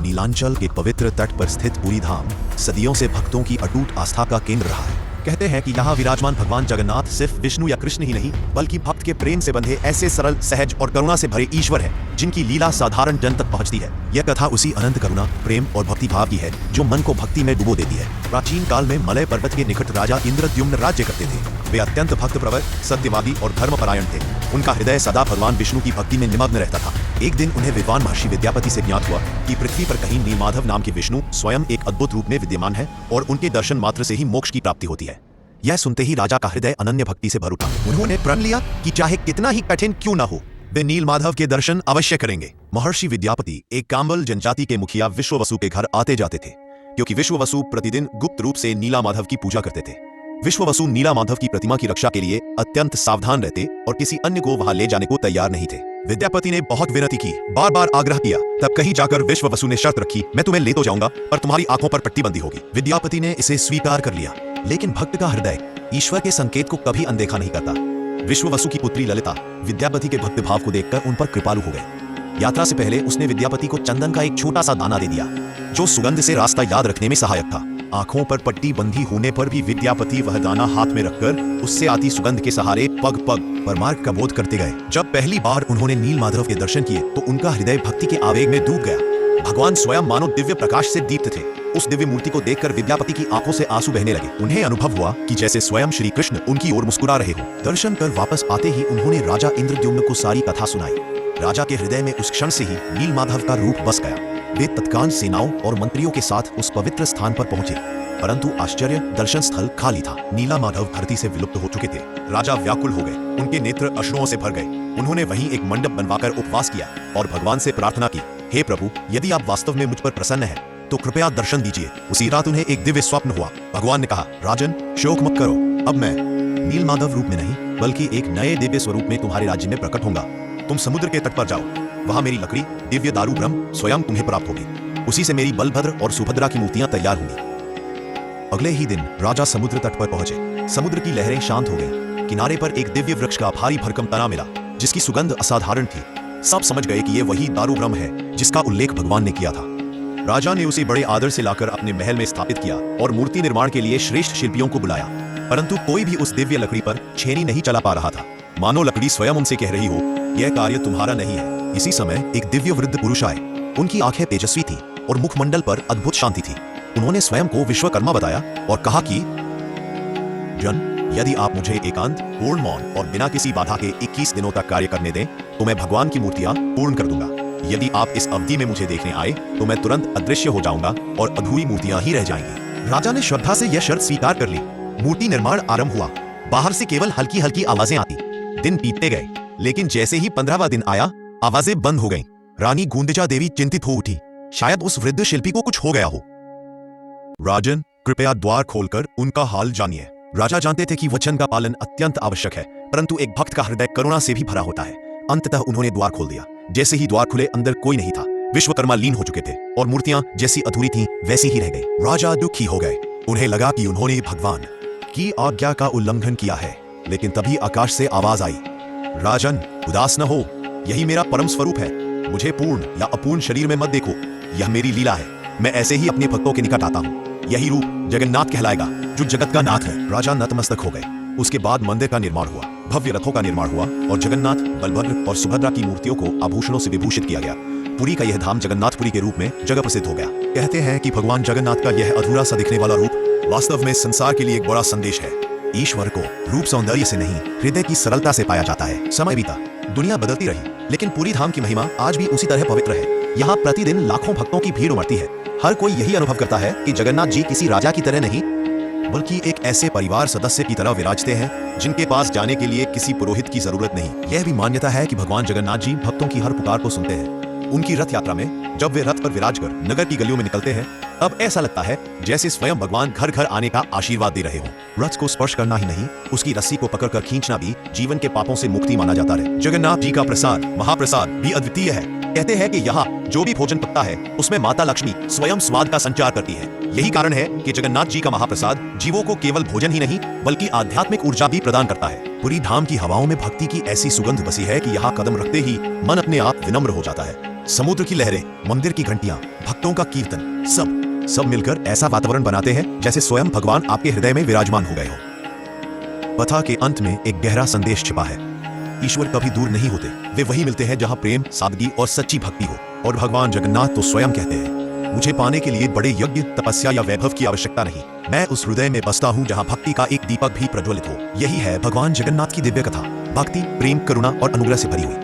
नीलांचल के पवित्र तट पर स्थित पुरी धाम सदियों से भक्तों की अटूट आस्था का केंद्र रहा है। कहते हैं कि यहाँ विराजमान भगवान जगन्नाथ सिर्फ विष्णु या कृष्ण ही नहीं बल्कि भक्त के प्रेम से बंधे ऐसे सरल, सहज और करुणा से भरे ईश्वर हैं जिनकी लीला साधारण जन तक पहुँचती है। यह कथा उसी अनंत करुणा, प्रेम और भक्ति भाव की है जो मन को भक्ति में डुबो देती है। प्राचीन काल में मलय पर्वत के निकट राजा इंद्रद्युम्न राज्य करते थे। वे अत्यंत भक्त प्रवर, सत्यवादी और धर्मपरायण थे। उनका हृदय सदा भगवान विष्णु की भक्ति में निमग्न रहता था। एक दिन उन्हें विद्वान महर्षि विद्यापति से ज्ञात हुआ कि पृथ्वी पर कहीं नीलमाधव नाम के विष्णु स्वयं एक अद्भुत रूप में विद्यमान है और उनके दर्शन मात्र से ही मोक्ष की प्राप्ति होती है। यह सुनते ही राजा का हृदय अनन्य भक्ति से भर उठा। उन्होंने प्रण लिया कि चाहे कितना ही कठिन क्यों न हो, वे नीलमाधव के दर्शन अवश्य करेंगे। महर्षि विद्यापति एक कांबल जनजाति के मुखिया विश्ववसु के घर आते जाते थे, क्योंकि विश्ववसु प्रतिदिन गुप्त रूप से नीलामाधव की पूजा करते थे। विश्ववसु नीलामाधव की प्रतिमा की रक्षा के लिए अत्यंत सावधान रहते और किसी अन्य को वहां ले जाने को तैयार नहीं थे। विद्यापति ने बहुत विनती की, बार बार आग्रह किया, तब कहीं जाकर विश्ववसु ने शर्त रखी, मैं तुम्हें ले तो जाऊंगा पर तुम्हारी आंखों पर पट्टी बंदी होगी। विद्यापति ने इसे स्वीकार कर लिया, लेकिन भक्त का हृदय ईश्वर के संकेत को कभी अनदेखा नहीं करता। विश्ववसु की पुत्री ललिता विद्यापति के भक्त भाव को देखकर उन पर कृपालु हो गए। यात्रा से पहले उसने विद्यापति को चंदन का एक छोटा सा दाना दे दिया, जो सुगंध से रास्ता याद रखने में सहायक था। आंखों पर पट्टी बंधी होने पर भी विद्यापति वह दाना हाथ में रखकर उससे आती सुगंध के सहारे पग पग पर मार्ग का बोध करते गए। जब पहली बार उन्होंने नीलमाधव के दर्शन किए तो उनका हृदय भक्ति के आवेग में डूब गया। भगवान स्वयं मानो दिव्य प्रकाश से दीप्त थे। उस दिव्य मूर्ति को देखकर विद्यापति की आंखों से आंसू बहने लगे। उन्हें अनुभव हुआ कि जैसे स्वयं श्री कृष्ण उनकी ओर मुस्कुरा रहे हो। दर्शन कर वापस आते ही उन्होंने राजा इंद्रद्युम्न को सारी कथा सुनाई। राजा के हृदय में उस क्षण से ही नीलमाधव का रूप बस गया। वे तत्काल सेनाओं और मंत्रियों के साथ उस पवित्र स्थान पर पहुंचे, परंतु आश्चर्य, दर्शन स्थल खाली था। नीलामाधव धरती से विलुप्त हो चुके थे। राजा व्याकुल हो गए, उनके नेत्र अश्रुओं से भर गए। उन्होंने वहीं एक मंडप बनवाकर उपवास किया और भगवान से प्रार्थना की, हे प्रभु, यदि आप वास्तव में मुझ पर प्रसन्न हैं तो कृपया दर्शन दीजिए। उसी रात उन्हें एक दिव्य स्वप्न हुआ। भगवान ने कहा, राजन, शोक मत करो, अब मैं नीलमाधव रूप में नहीं बल्कि एक नए दिव्य स्वरूप में तुम्हारे राज्य में प्रकट होऊंगा। तुम समुद्र के तट पर जाओ, वहां मेरी लकड़ी दिव्य दारू ब्रह्म स्वयं तुम्हें प्राप्त होगी। उसी से मेरी बलभद्र और सुभद्रा की मूर्तियां तैयार होंगी। अगले ही दिन राजा समुद्र तट पर पहुंचे। समुद्र की लहरें शांत हो गईं। किनारे पर एक दिव्य वृक्ष का भारी भरकम तना मिला, जिसकी सुगंध असाधारण थी। सब समझ गए कि ये वही दारू ब्रह्म है जिसका उल्लेख भगवान ने किया था। राजा ने उसे बड़े आदर से लाकर अपने महल में स्थापित किया और मूर्ति निर्माण के लिए श्रेष्ठ शिल्पियों को बुलाया, परंतु कोई भी उस दिव्य लकड़ी पर छेनी नहीं चला पा रहा था। मानो लकड़ी स्वयं उनसे कह रही हो, यह कार्य तुम्हारा नहीं है। इसी समय एक दिव्य वृद्ध पुरुष आए। उनकी आंखें तेजस्वी थी और मुखमंडल पर अद्भुत शांति थी। उन्होंने स्वयं को विश्वकर्मा बताया और कहा कि जन, यदि आप मुझे एकांत, पूर्ण मौन और बिना किसी बाधा के 21 दिनों तक कार्य करने दें तो मैं भगवान की मूर्तियां पूर्ण कर दूंगा। यदि आप इस अवधि में मुझे देखने आए तो मैं तुरंत अदृश्य हो जाऊंगा और अधूरी मूर्तियां ही रह जाएंगी। राजा ने श्रद्धा से यह शर्त स्वीकार कर ली। मूर्ति निर्माण आरंभ हुआ। बाहर से केवल हल्की हल्की आवाजें आती। दिन बीतते गए, लेकिन जैसे ही 15वां दिन आया, आवाजें बंद हो गईं। रानी गुंदिचा देवी चिंतित हो उठी, शायद उस वृद्ध शिल्पी को कुछ हो गया हो। राजन, कृपया द्वार खोलकर उनका हाल जानिए। राजा जानते थे कि वचन का पालन अत्यंत आवश्यक है, परंतु एक भक्त का हृदय करुणा से भी भरा होता है। अंततः उन्होंने द्वार खोल दिया। जैसे ही द्वार खुले, अंदर कोई नहीं था। विश्वकर्मा लीन हो चुके थे और मूर्तियां जैसी अधूरी थीं वैसी ही रह गई। राजा दुखी हो गए। उन्हें लगा कि उन्होंने भगवान की आज्ञा का उल्लंघन किया है। लेकिन तभी आकाश से आवाज आई, राजन, उदास न हो, यही मेरा परम स्वरूप है। मुझे पूर्ण या अपूर्ण शरीर में मत देखो, यह मेरी लीला है। मैं ऐसे ही अपने भक्तों के निकट आता हूँ। यही रूप जगन्नाथ कहलाएगा, जो जगत का नाथ है। राजा नतमस्तक हो गए। उसके बाद मंदिर का निर्माण हुआ, भव्य रथों का निर्माण हुआ और जगन्नाथ, बलभद्र और सुभद्रा की मूर्तियों को आभूषणों से विभूषित किया गया। पुरी का यह धाम जगन्नाथपुरी के रूप में जगह प्रसिद्ध हो गया। कहते हैं कि भगवान जगन्नाथ का यह अधूरा सा दिखने वाला रूप वास्तव में संसार के लिए एक बड़ा संदेश है। ईश्वर को रूप सौंदर्य से नहीं, हृदय की सरलता से पाया जाता है। समय बीता, दुनिया बदलती रही, लेकिन पुरी धाम की महिमा आज भी उसी तरह पवित्र है। यहाँ प्रतिदिन लाखों भक्तों की भीड़ उमड़ती है। हर कोई यही अनुभव करता है कि जगन्नाथ जी किसी राजा की तरह नहीं, बल्कि एक ऐसे परिवार सदस्य की तरह विराजते हैं जिनके पास जाने के लिए किसी पुरोहित की जरूरत नहीं। यह भी मान्यता है कि भगवान जगन्नाथ जी भक्तों की हर पुकार को सुनते हैं। उनकी रथ यात्रा में जब वे रथ पर विराज कर नगर की गलियों में निकलते हैं, अब ऐसा लगता है जैसे स्वयं भगवान घर घर आने का आशीर्वाद दे रहे हों। रथ को स्पर्श करना ही नहीं, उसकी रस्सी को पकड़कर खींचना भी जीवन के पापों से मुक्ति माना जाता है। जगन्नाथ जी का प्रसाद, महाप्रसाद भी अद्वितीय है। कहते हैं कि यहाँ जो भी भोजन पकता है उसमें माता लक्ष्मी स्वयं स्वाद का संचार करती है। यही कारण है कि जगन्नाथ जी का महाप्रसाद जीवों को केवल भोजन ही नहीं बल्कि आध्यात्मिक ऊर्जा भी प्रदान करता है। पुरी धाम की हवाओं में भक्ति की ऐसी सुगंध बसी है कि यहाँ कदम रखते ही मन अपने आप विनम्र हो जाता है। समुद्र की लहरें, मंदिर की घंटियां, भक्तों का कीर्तन, सब मिलकर ऐसा वातावरण बनाते हैं जैसे स्वयं भगवान आपके हृदय में विराजमान हो गए हो। कथा के अंत में एक गहरा संदेश छिपा है। ईश्वर कभी दूर नहीं होते, वे वही मिलते हैं जहां प्रेम, सादगी और सच्ची भक्ति हो। और भगवान जगन्नाथ तो स्वयं कहते हैं, मुझे पाने के लिए बड़े यज्ञ, तपस्या या वैभव की आवश्यकता नहीं। मैं उस हृदय में बसता हूं जहां भक्ति का एक दीपक भी प्रज्वलित हो। यही है भगवान जगन्नाथ की दिव्य कथा, भक्ति, प्रेम, करुणा और अनुग्रह से भरी हुई।